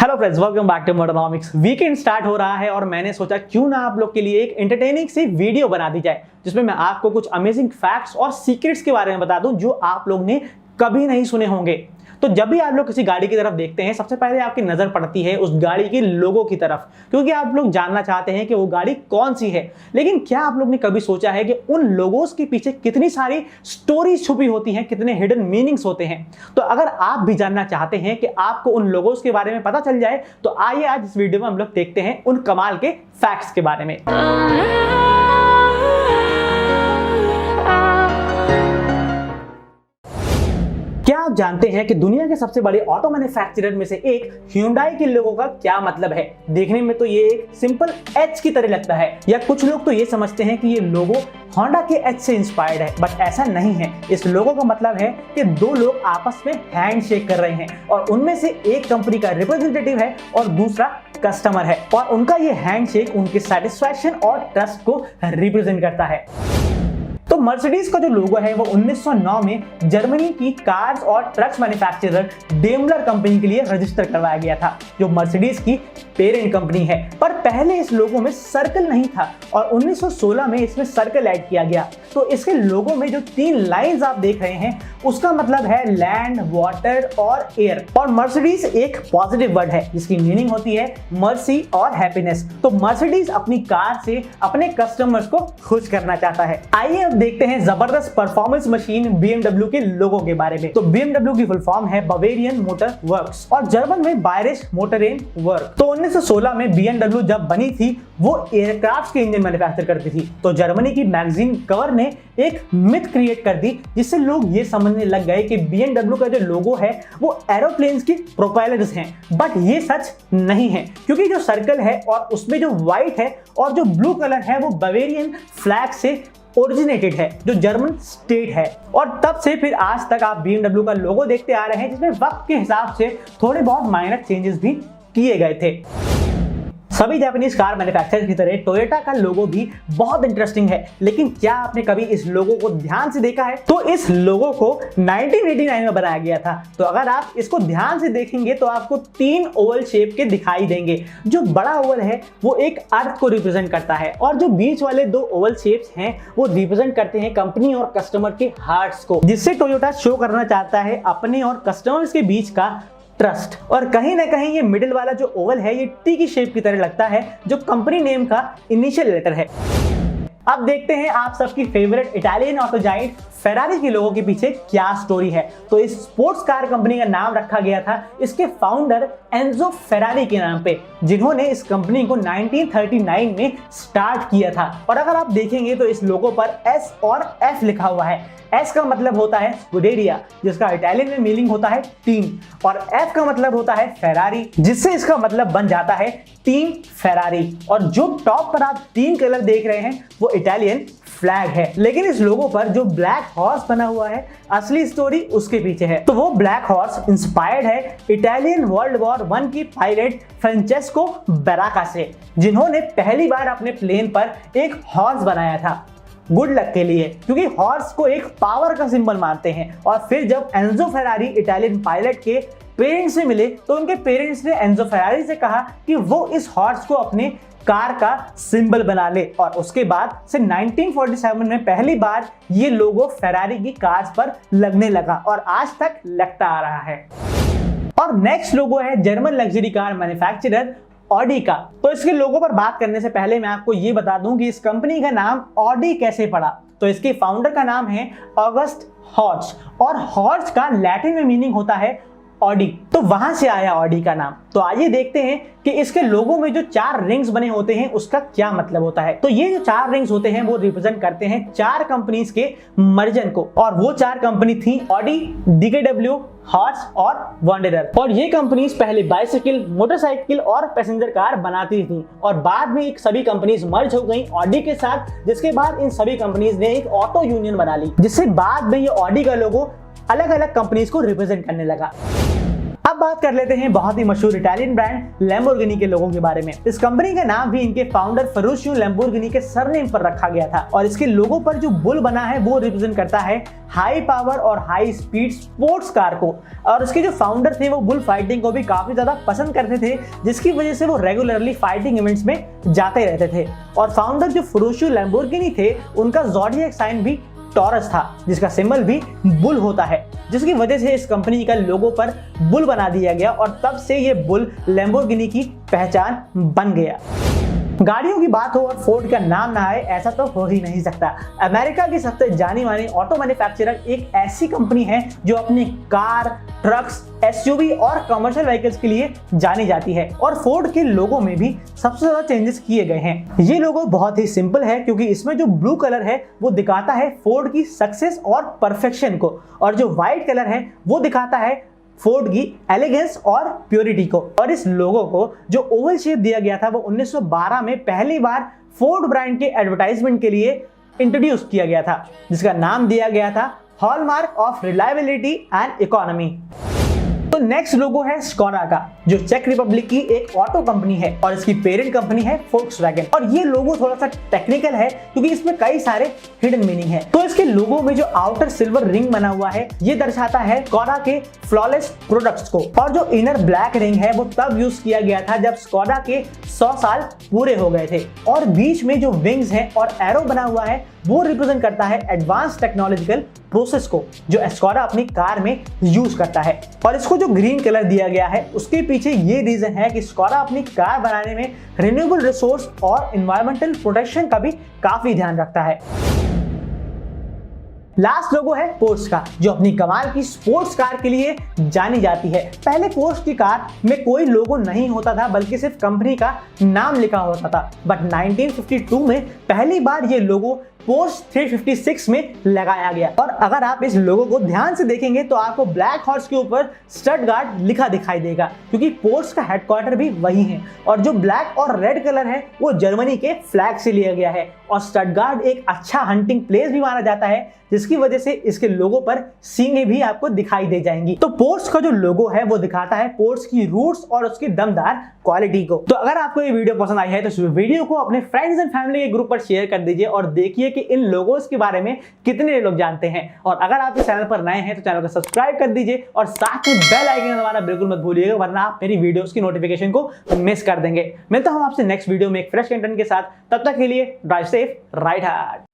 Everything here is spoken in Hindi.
Hello friends, welcome back to Motonomics. Weekend start हो रहा है और मैंने सोचा क्यों ना आप लोग के लिए एक एंटरटेनिंग सी वीडियो बना दी जाए जिसमें मैं आपको कुछ अमेजिंग फैक्ट्स और सीक्रेट्स के बारे में बता दूं जो आप लोग ने कभी नहीं सुने होंगे। तो जब भी आप लोग किसी गाड़ी की तरफ देखते हैं, सबसे पहले आपकी नजर पड़ती है उस गाड़ी के लोगो की तरफ, क्योंकि आप लोग जानना चाहते हैं कि वो गाड़ी कौन सी है। लेकिन क्या आप लोग ने कभी सोचा है कि उन लोगोस के पीछे कितनी सारी स्टोरीज छुपी होती हैं, कितने हिडन मीनिंग्स होते हैं? तो अगर आप भी जानना चाहते हैं कि आपको उन लोगोस के बारे में पता चल जाए, तो आइए आज इस वीडियो में हम लोग देखते हैं उन कमाल के फैक्ट्स के बारे में। क्या आप जानते हैं कि दुनिया के सबसे बड़े ऑटो मैन्युफैक्चरर में से एक Hyundai के लोगों का क्या मतलब है? देखने में तो ये एक सिंपल एच की तरह लगता है, या कुछ लोग तो ये समझते हैं कि ये लोगो होंडा के एच से इंस्पायर्ड है, बट ऐसा नहीं है। इस लोगो का मतलब है कि दो लोग आपस में हैंड शेक कर रहे हैं और उनमें से एक कंपनी का रिप्रेजेंटेटिव है और दूसरा कस्टमर है, और उनका ये हैंड शेक उनके सेटिस्फैक्शन और ट्रस्ट को रिप्रेजेंट करता है। तो मर्सिडीज का जो लोगो है वो 1909 में जर्मनी की कार्स और ट्रक्स मैन्युफैक्चरर डेमलर कंपनी के लिए रजिस्टर करवाया गया था, जो मर्सिडीज की पेरेंट कंपनी है। पर पहले इस लोगो में सर्कल नहीं था और 1916 में इसमें सर्कल ऐड किया गया। तो इसके लोगो में जो तीन लाइंस आप देख रहे हैं उसका मतलब है लैंड, वाटर और एयर। और मर्सिडीज एक पॉजिटिव वर्ड है जिसकी मीनिंग होती है मर्सी और हैप्पीनेस। तो मर्सिडीज अपनी कार से अपने कस्टमर्स को खुश करना चाहता है। आइए अब देखते हैं जबरदस्त परफॉर्मेंस मशीन BMW के लोगो के बारे में। तो BMW की फुल फॉर्म है बवेरियन मोटर वर्क्स और जर्मन में बायरिश मोटरेन वर्क। तो 1916 में BMW जब बनी थी वो एयरक्राफ्ट के इंजन मैन्युफैक्चर करती थी। तो जर्मनी की मैगजीन कवर ने एक मिथ क्रिएट कर दी जिससे लोग ये समझने लग गए कि BMW का जो लोगो है वो एरोप्लेन्स की प्रोपेलर्स हैं। बट ये सच नहीं है, क्योंकि जो सर्कल है और उसमें जो व्हाइट है और जो ब्लू कलर है वो बवेरियन फ्लैग से ओरिजिनेटेड है, जो जर्मन स्टेट है। और तब से फिर आज तक आप BMW का लोगो देखते आ रहे हैं, जिसमें वक्त के हिसाब से थोड़े बहुत माइनर चेंजेस भी किए गए थे। सभी जापानीज कार मैन्युफैक्चरर की तरह टोयोटा का लोगो भी बहुत इंटरेस्टिंग है, लेकिन क्या आपने कभी इस लोगो को ध्यान से देखा है? तो इस लोगो को 1989 में बनाया गया था। तो अगर आप इसको ध्यान से देखेंगे तो आपको तीन ओवल शेप के दिखाई देंगे। जो बड़ा ओवल है वो एक अर्थ को रिप्रेजेंट करता है और जो बीच वाले दो ओवल शेप्स हैं वो रिप्रेजेंट करते हैं कंपनी और कस्टमर के हार्ट्स को, जिससे टोयोटा शो करना चाहता है अपने और कस्टमर्स के बीच का ट्रस्ट। और कहीं ना कहीं ये मिडिल वाला जो ओवल है ये टी की शेप की तरह लगता है, जो कंपनी नेम का इनिशियल लेटर है। अब देखते हैं आप सबकी favourite Italian auto giant Ferrari के लोगों के पीछे क्या स्टोरी है। तो इस स्पोर्ट्स कार कंपनी का नाम रखा गया था इसके फाउंडर एंजो फेरारी के नाम पे, जिन्होंने इस कंपनी को 1939 में स्टार्ट किया था। और अगर आप देखेंगे तो इस लोगो पर S और F लिखा हुआ है। S का मतलब होता है स्कूडेरिया, जिसका इटालियन में मीनिंग होता है टीम, और F का मतलब होता है फेरारी, जिससे इसका मतलब बन जाता है टीम फेरारी। और जो टॉप पर आप तीन कलर देख रहे हैं वो इटालियन फ्लैग है। लेकिन इस लोगो पर जो ब्लैक हॉर्स बना हुआ है, असली स्टोरी उसके पीछे है। तो वो ब्लैक हॉर्स इंस्पायर्ड है इटालियन वर्ल्ड वॉर 1 की पायलट फ्रांचेस्को बराका से, जिन्होंने पहली बार अपने प्लेन पर एक हॉर्स बनाया था गुड लक के लिए, क्योंकि हॉर्स को एक पावर का सिंबल मानते हैं। और फिर जब एंजो फेरारी इटालियन पायलट के पेरेंट्स से मिले तो उनके पेरेंट्स ने एंजो फेरारी से कहा कि वो इस हॉर्स को अपने कार का सिंबल बना ले, और उसके बाद से 1947 में पहली बार ये लोगो फेरारी की कार्स पर लगने लगा और आज तक लगता आ रहा है। और नेक्स्ट लोगो है German luxury car manufacturer Audi का। तो इसके लोगो पर बात करने से पहले मैं आपको ये बता दूं कि इस कंपनी का नाम ऑडी कैसे पड़ा। तो इसके फाउंडर का नाम है ऑगस्ट हॉर्च, और हॉर्च का लैटिन में मीनिंग होता है ऑडी, तो वहां से आया ऑडी का नाम। तो आइए देखते हैं कि इसके लोगो में जो 4 रिंग्स बने होते हैं उसका क्या मतलब होता है। तो ये जो 4 रिंग्स होते हैं वो रिप्रेजेंट करते हैं 4 कंपनीज के मर्जन को, और वो 4 कंपनी थी ऑडी, DKW, हॉर्च और वंडरर। और ये कंपनीज पहले बाइसाइकिल, मोटरसाइकिल और पैसेंजर कार बनाती थी, और बाद में एक सभी कंपनीज मर्ज हो गई ऑडी के साथ, जिसके बाद इन सभी कंपनीज ने एक ऑटो यूनियन बना ली, जिससे बाद में ये ऑडी का लोगो अलग अलग कंपनीज को रिप्रेजेंट करने लगा। अब बात कर लेते हैं बहुत ही मशहूर इटालियन ब्रांड लैम्बोर्गिनी के लोगों के बारे में। इस कंपनी का नाम भी इनके फाउंडर फेरुशियो लैम्बोर्गिनी के सरनेम पर रखा गया था और इसके लोगो पर जो बुल बना है वो रिप्रेजेंट करता है हाई पावर और हाई स्पीड स्पोर्ट्स कार को। और इसके जो फाउंडर थे वो बुल फाइटिंग को भी काफी ज्यादा पसंद करते थे, जिसकी वजह से वो रेगुलरली फाइटिंग इवेंट्स में जाते रहते थे। और फाउंडर जो फेरुशियो लैम्बोर्गिनी थे उनका ज़ोडिएक साइन भी टॉरस था, जिसका सिंबल भी बुल होता है, जिसकी वजह से इस कंपनी का लोगो पर बुल बना दिया गया और तब से ये बुल लैम्बोर्गिनी की पहचान बन गया। गाड़ियों की बात हो और फोर्ड का नाम ना आए ऐसा तो हो ही नहीं सकता। अमेरिका की सबसे जानी मानी ऑटो मैन्युफैक्चरर एक ऐसी कंपनी है जो अपने कार, ट्रक्स, एसयूवी और कमर्शियल व्हीकल्स के लिए जानी जाती है। और फोर्ड के लोगो में भी सबसे ज्यादा चेंजेस किए गए हैं। ये लोगो बहुत ही सिंपल है क्योंकि इसमें जो ब्लू कलर है वो दिखाता है फोर्ड की सक्सेस और परफेक्शन को, और जो व्हाइट कलर है वो दिखाता है फोर्ड की एलिगेंस और प्योरिटी को। और इस लोगो को जो ओवल शेप दिया गया था वो 1912 में पहली बार फोर्ड ब्रांड के एडवर्टाइजमेंट के लिए इंट्रोड्यूस किया गया था, जिसका नाम दिया गया था hallmark of reliability and economy. तो नेक्स्ट लोगो है स्कोडा का, जो चेक रिपब्लिक की एक ऑटो कंपनी है और इसकी पेरेंट कंपनी है फोक्सवैगन। और ये लोगो थोड़ा सा टेक्निकल है क्योंकि इसमें कई सारे हिडन मीनिंग है। तो इसके लोगो में जो आउटर सिल्वर रिंग बना हुआ है ये दर्शाता है स्कोडा के फ्लॉलेस प्रोडक्ट्स को, और जो इनर ब्लैक रिंग है वो तब यूज किया गया था जब स्कोडा के 100 साल पूरे हो गए थे। और बीच में जो विंग्स है और एरो बना हुआ है वो रिप्रेजेंट करता है एडवांस टेक्नोलॉजिकल प्रोसेस को जो स्कोडा अपनी कार में यूज करता है। और इसको जो ग्रीन कलर दिया गया है उसके पीछे ये रीजन है कि स्कोडा अपनी कार बनाने में रिन्यूएबल रिसोर्स और एनवायरमेंटल प्रोटेक्शन का भी काफी ध्यान रखता है। लास्ट लोगो है पोर्श का, जो अपनी कमाल की स्पोर्ट्स कार के लिए जानी जाती है। पहले पोर्श की कार में कोई लोगो नहीं होता था बल्कि सिर्फ कंपनी का नाम लिखा होता था, बट 1952 में पहली बार ये लोगो पोर्श 356 में लगाया गया। और अगर आप इस लोगो को ध्यान से देखेंगे तो आपको ब्लैक हॉर्स के ऊपर स्टटगार्ट लिखा दिखाई देगा क्योंकि पोर्श का हेडक्वार्टर भी वही है। और जो ब्लैक और रेड कलर है वो जर्मनी के फ्लैग से लिया गया है। और स्टटगार्ट एक अच्छा हंटिंग प्लेस भी माना जाता है, जिसकी वजह से इसके लोगो पर सींगें भी आपको दिखाई दे जाएंगी। तो पोर्श का जो लोगो है वो दिखाता है पोर्श की रूट्स और उसकी दमदार क्वालिटी को। तो अगर आपको ये वीडियो पसंद आई है तो इस वीडियो को अपने फ्रेंड्स एंड फैमिली के ग्रुप पर शेयर कर दीजिए और देखिए कि इन लोगोस के बारे में कितने लोग जानते हैं। और अगर आप इस चैनल पर नए हैं तो चैनल को सब्सक्राइब कर दीजिए और साथ में बेल आइकन दबाना बिल्कुल मत भूलिएगा, वरना आप मेरी वीडियोस की नोटिफिकेशन को मिस कर देंगे। मिलता हूं आपसे नेक्स्ट वीडियो में एक फ्रेश कंटेंट के साथ। तब तक के लिए ड्राइव सेफ, राइड हार्ड।